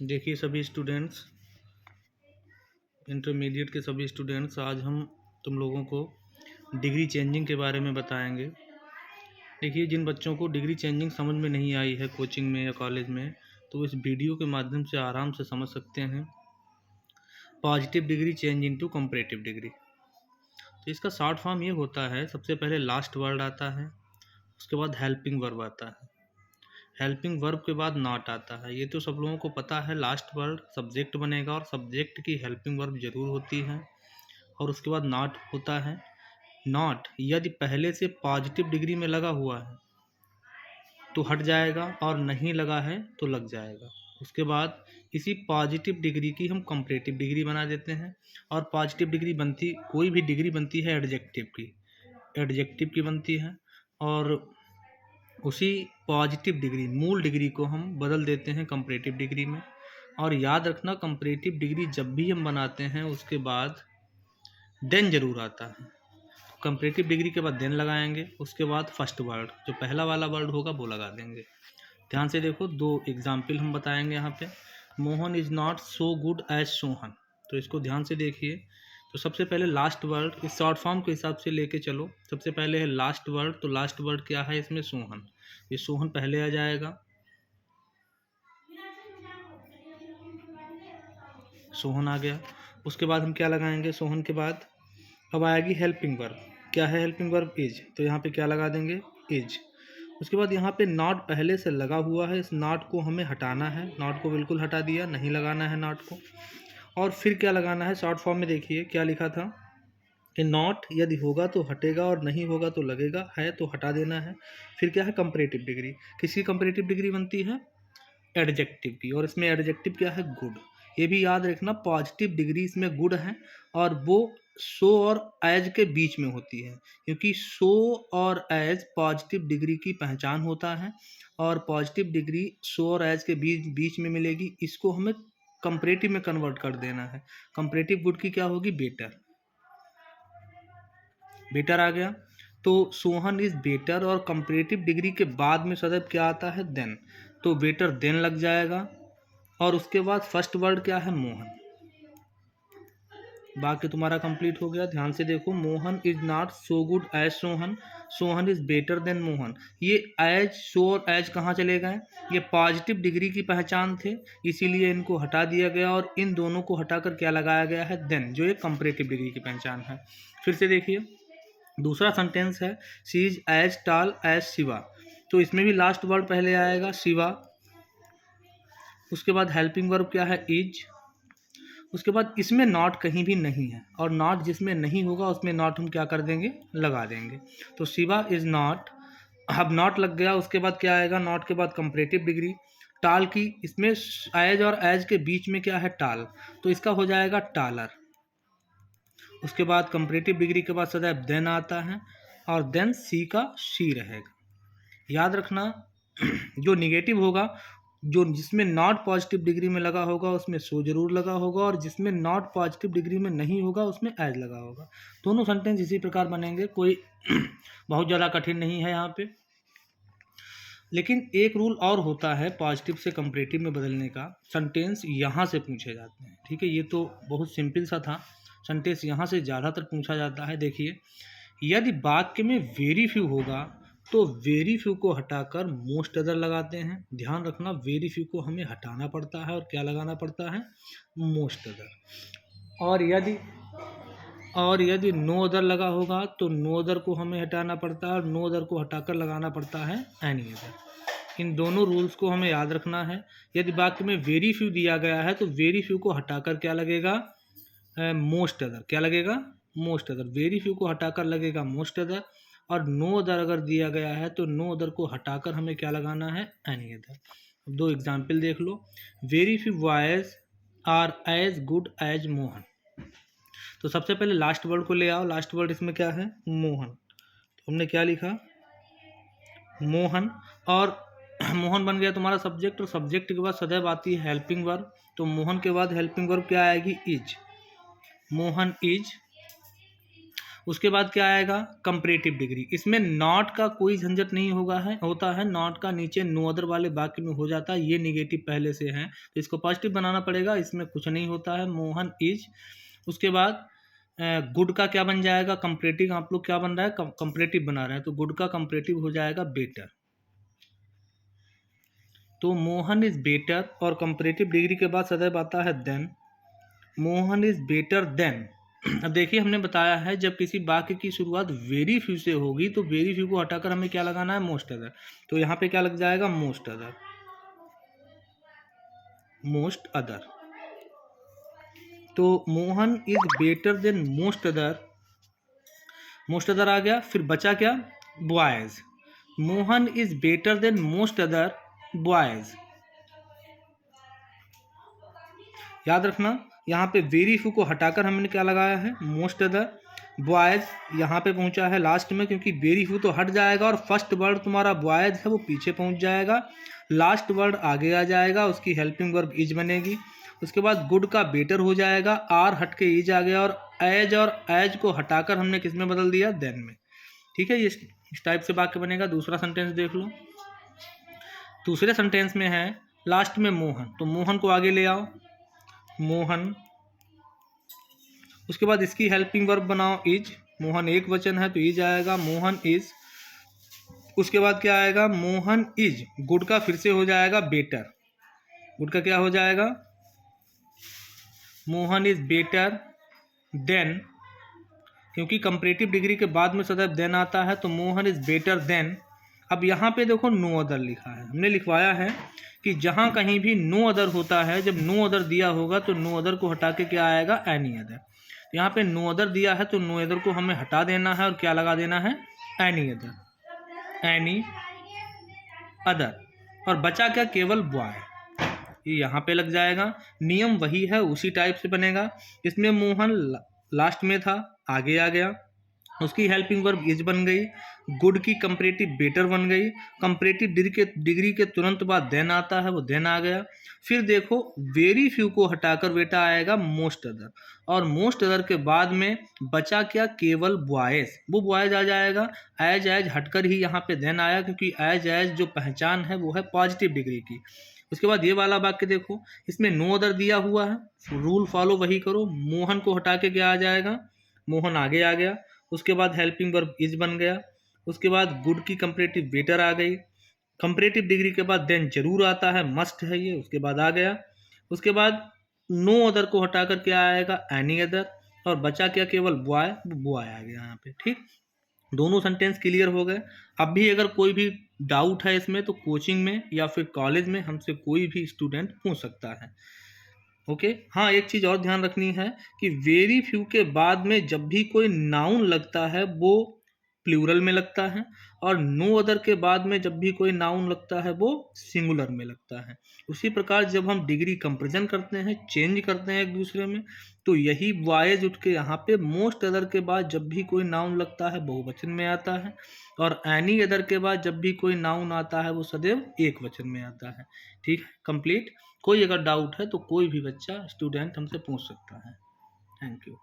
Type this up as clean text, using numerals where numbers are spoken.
देखिए सभी students, intermediate के सभी स्टूडेंट्स, आज हम तुम लोगों को डिग्री चेंजिंग के बारे में बताएंगे। देखिए, जिन बच्चों को डिग्री चेंजिंग समझ में नहीं आई है कोचिंग में या कॉलेज में, तो इस वीडियो के माध्यम से आराम से समझ सकते हैं। Positive degree change into comparative degree. तो इसका शॉर्ट फॉर्म ये होता है, सबसे पहले लास्ट वर्ड आता है, उसके बाद हेल्पिंग वर्ब आता है, हेल्पिंग वर्ब के बाद नॉट आता है। ये तो सब लोगों को पता है, लास्ट वर्ड सब्जेक्ट बनेगा और सब्जेक्ट की हेल्पिंग वर्ब जरूर होती है, और उसके बाद नॉट होता है। नॉट यदि पहले से पॉजिटिव डिग्री में लगा हुआ है तो हट जाएगा, और नहीं लगा है तो लग जाएगा। उसके बाद इसी पॉजिटिव डिग्री की हम कंपैरेटिव डिग्री बना देते हैं, और पॉजिटिव डिग्री बनती, कोई भी डिग्री बनती है एडजेक्टिव की बनती है, और उसी पॉजिटिव डिग्री, मूल डिग्री को हम बदल देते हैं कंपैरेटिव डिग्री में। और याद रखना, कंपैरेटिव डिग्री जब भी हम बनाते हैं उसके बाद देन जरूर आता है। कंपैरेटिव डिग्री के बाद देन लगाएंगे, उसके बाद फर्स्ट वर्ड, जो पहला वाला वर्ड होगा वो लगा देंगे। ध्यान से देखो, दो एग्जाम्पल हम बताएंगे यहाँ पे। Mohan is not so good as Sohan, तो इसको ध्यान से देखिए। तो सबसे पहले लास्ट वर्ड, इस शॉर्ट फॉर्म के हिसाब से लेके चलो। सबसे पहले है लास्ट वर्ड, तो लास्ट वर्ड क्या है इसमें? सोहन। ये सोहन पहले आ जाएगा, सोहन आ गया। उसके बाद हम क्या लगाएंगे? सोहन के बाद अब आएगी हेल्पिंग वर्ब। क्या है हेल्पिंग वर्ब? इज, तो यहाँ पे क्या लगा देंगे? इज। उसके बाद यहाँ पे नॉट पहले से लगा हुआ है, इस नॉट को हमें हटाना है। नॉट को बिल्कुल हटा दिया, नहीं लगाना है नॉट को। और फिर क्या लगाना है? शॉर्ट फॉर्म में देखिए क्या लिखा था कि नॉट यदि होगा तो हटेगा और नहीं होगा तो लगेगा, है तो हटा देना है। फिर क्या है? Comparative degree. किसकी कंपैरेटिव डिग्री बनती है? एडजेक्टिव की, और इसमें एडजेक्टिव क्या है? गुड। ये भी याद रखना, पॉजिटिव डिग्री इसमें गुड है, और वो सो और एज के बीच में होती है, क्योंकि सो और एज पॉजिटिव डिग्री की पहचान होता है, और पॉजिटिव डिग्री सो और एज के बीच बीच में मिलेगी। इसको हमें कंपैरेटिव में कन्वर्ट कर देना है। कंपैरेटिव गुड की क्या होगी? बेटर। बेटर आ गया, तो सोहन इज बेटर, और कंपैरेटिव डिग्री के बाद में सदैव क्या आता है? देन। तो बेटर देन लग जाएगा, और उसके बाद फर्स्ट वर्ड क्या है? मोहन। बाकी तुम्हारा कंप्लीट हो गया। ध्यान से देखो, Mohan is not so good as Sohan, Sohan is better than Mohan. ये एज, सो और एज कहाँ चले गए? ये पॉजिटिव डिग्री की पहचान थे, इसीलिए इनको हटा दिया गया, और इन दोनों को हटाकर क्या लगाया गया है? देन, जो एक कंपैरेटिव डिग्री की पहचान है। फिर से देखिए, दूसरा सेंटेंस है, she is as tall as Shiva, तो इसमें भी लास्ट वर्ड पहले आएगा, शिवा। उसके बाद हेल्पिंग वर्ब क्या है? इज। उसके बाद इसमें नॉट कहीं भी नहीं है, और नॉट जिसमें नहीं होगा उसमें नॉट हम क्या कर देंगे? लगा देंगे। तो शिवा इज नॉट, अब नॉट लग गया। उसके बाद क्या आएगा? नॉट के बाद कंपैरेटिव डिग्री टाल की, इसमें एज और एज के बीच में क्या है? टाल, तो इसका हो जाएगा टालर। उसके बाद कंपैरेटिव डिग्री के बाद सदैव देन आता है, और देन सी का शी रहेगा। याद रखना, जो निगेटिव होगा, जो जिसमें नॉट पॉजिटिव डिग्री में लगा होगा उसमें सो जरूर लगा होगा, और जिसमें नॉट पॉजिटिव डिग्री में नहीं होगा उसमें एज लगा होगा। दोनों सेंटेंस इसी प्रकार बनेंगे, कोई बहुत ज़्यादा कठिन नहीं है यहाँ पे। लेकिन एक रूल और होता है पॉजिटिव से कंपैरेटिव में बदलने का, सेंटेंस यहाँ से पूछे जाते हैं। ठीक है, ये तो बहुत सिंपल सा था, सेंटेंस यहाँ से ज़्यादातर पूछा जाता है। देखिए, यदि वाक्य में वेरी फ्यू होगा तो वेरी फ्यू को हटाकर मोस्ट अदर लगाते हैं। ध्यान रखना, वेरी फ्यू को हमें हटाना पड़ता है और क्या लगाना पड़ता है? Most other. और यदि नो अदर लगा होगा तो नो अदर को हमें हटाना पड़ता है, और नो अदर को हटाकर लगाना पड़ता है एनी अदर। इन दोनों रूल्स को हमें याद रखना है। यदि वाक्य में वेरी फ्यू दिया गया है तो वेरी फ्यू को हटाकर क्या लगेगा? Most other. क्या लगेगा? Most other. वेरी फ्यू को हटाकर लगेगा मोस्ट अदर, और नो अदर अगर दिया गया है तो नो अदर को हटाकर हमें क्या लगाना है? Any other. अब दो एग्जाम्पल देख लो। Very few boys are as good as Mohan, तो सबसे पहले लास्ट वर्ड को ले आओ। लास्ट वर्ड इसमें क्या है? मोहन। तो हमने क्या लिखा? मोहन, और मोहन बन गया तुम्हारा सब्जेक्ट, और सब्जेक्ट के बाद सदैव आती है हेल्पिंग वर्ब, तो मोहन के बाद हेल्पिंग वर्ब क्या आएगी? इज। मोहन इज। उसके बाद क्या आएगा, कंपैरेटिव डिग्री। इसमें नॉट का कोई झंझट नहीं होता है। नॉट का नीचे नो अदर वाले वाक्य में हो जाता है। ये नेगेटिव पहले से है तो इसको पॉजिटिव बनाना पड़ेगा। इसमें कुछ नहीं होता है, मोहन इज। उसके बाद गुड का क्या बन जाएगा, कंपैरेटिव। आप लोग क्या बन रहा है, कंपैरेटिव बना रहे हैं, तो गुड का कंपैरेटिव हो जाएगा बेटर। तो मोहन इज बेटर, और कंपैरेटिव डिग्री के बाद सदैव आता है than. Mohan is better than. अब देखिए, हमने बताया है जब किसी वाक्य की शुरुआत वेरी फ्यू से होगी तो वेरी फ्यू को हटाकर हमें क्या लगाना है, मोस्ट अदर। तो यहाँ पे क्या लग जाएगा, मोस्ट अदर। Most other. तो Mohan is better than most other, most other आ गया। फिर बचा क्या, boys. Mohan is better than most other boys. याद रखना, यहाँ पे वेरी फ्यू को हटाकर हमने क्या लगाया है, मोस्ट अदर। बॉयज यहाँ पे पहुंचा है लास्ट में, क्योंकि वेरी फ्यू तो हट जाएगा और फर्स्ट वर्ड तुम्हारा बॉयज है वो पीछे पहुंच जाएगा। लास्ट वर्ड आगे आ जाएगा, उसकी हेल्पिंग वर्ब इज बनेगी। उसके बाद गुड का बेटर हो जाएगा, आर हट के इज आ गया, और एज को हटाकर हमने किस में बदल दिया, देन में। ठीक है, ये इस टाइप से वाक्य बनेगा। दूसरा सेंटेंस देख लो। दूसरे सेंटेंस में है लास्ट में मोहन, तो मोहन को आगे ले आओ, मोहन। उसके बाद इसकी हेल्पिंग वर्ब बनाओ, इज। मोहन एक वचन है तो इज आएगा, मोहन इज। उसके बाद क्या आएगा, मोहन इज। गुड का फिर से हो जाएगा बेटर। गुड का क्या हो जाएगा, मोहन इज बेटर देन, क्योंकि कंपैरेटिव डिग्री के बाद में सदैव देन आता है, तो मोहन इज बेटर देन। अब यहाँ पे देखो नो अदर लिखा है, हमने लिखवाया है कि जहाँ कहीं भी नो अदर होता है, जब नो अदर दिया होगा तो नो अदर को हटा के क्या आएगा, एनी अदर। यहाँ पे नो अदर दिया है तो नो अदर को हमें हटा देना है और क्या लगा देना है, एनी अदर, एनी अदर। और बचा क्या, केवल बॉय, ये यहाँ पे लग जाएगा। नियम वही है, उसी टाइप से बनेगा। इसमें मोहन लास्ट में था, आगे आ गया, उसकी हेल्पिंग वर्ब इज बन गई। गुड की कंपैरेटिव बेटर बन गई। कंपैरेटिव डिग्री के तुरंत बाद देन आता है, वो देन आ गया। फिर देखो, वेरी फ्यू को हटाकर बेटा आएगा मोस्ट अदर, और मोस्ट अदर के बाद में बचा क्या, केवल बॉयज, वो बॉयज आ जाएगा। एज हटकर ही यहाँ पे देन आया, क्योंकि एज जो पहचान है वो है पॉजिटिव डिग्री की। उसके बाद ये वाला वाक्य देखो, इसमें नो अदर दिया हुआ है, रूल फॉलो वही करो। मोहन को हटा के क्या आ जाएगा, मोहन आगे आ गया। उसके बाद हेल्पिंग वर्ब इज बन गया। उसके बाद गुड की कंपैरेटिव बेटर आ गई। कंपैरेटिव डिग्री के बाद देन जरूर आता है, मस्ट है ये, उसके बाद आ गया। उसके बाद नो अदर को हटाकर क्या आएगा, एनी अदर, और बचा क्या, केवल बॉय, बॉय आ गया यहाँ पे। ठीक, दोनों सेंटेंस क्लियर हो गए। अब भी अगर कोई भी डाउट है इसमें तो कोचिंग में या फिर कॉलेज में हमसे कोई भी स्टूडेंट पूछ सकता है। ओके, हाँ, एक चीज़ और ध्यान रखनी है कि वेरी फ्यू के बाद में जब भी कोई नाउन लगता है वो प्लूरल में लगता है, और नो अदर के बाद में जब भी कोई नाउन लगता है वो सिंगुलर में लगता है। उसी प्रकार जब हम डिग्री कंपैरिजन करते हैं, चेंज करते हैं एक दूसरे में, तो यही वाइज उठ के यहाँ पे मोस्ट अदर के बाद जब भी कोई नाउन लगता है बहुवचन में आता है, और एनी अदर के बाद जब भी कोई नाउन आता है वो सदैव एक वचन में आता है। ठीक है, कंप्लीट। कोई अगर डाउट है तो कोई भी बच्चा स्टूडेंट हमसे पूछ सकता है। Thank you.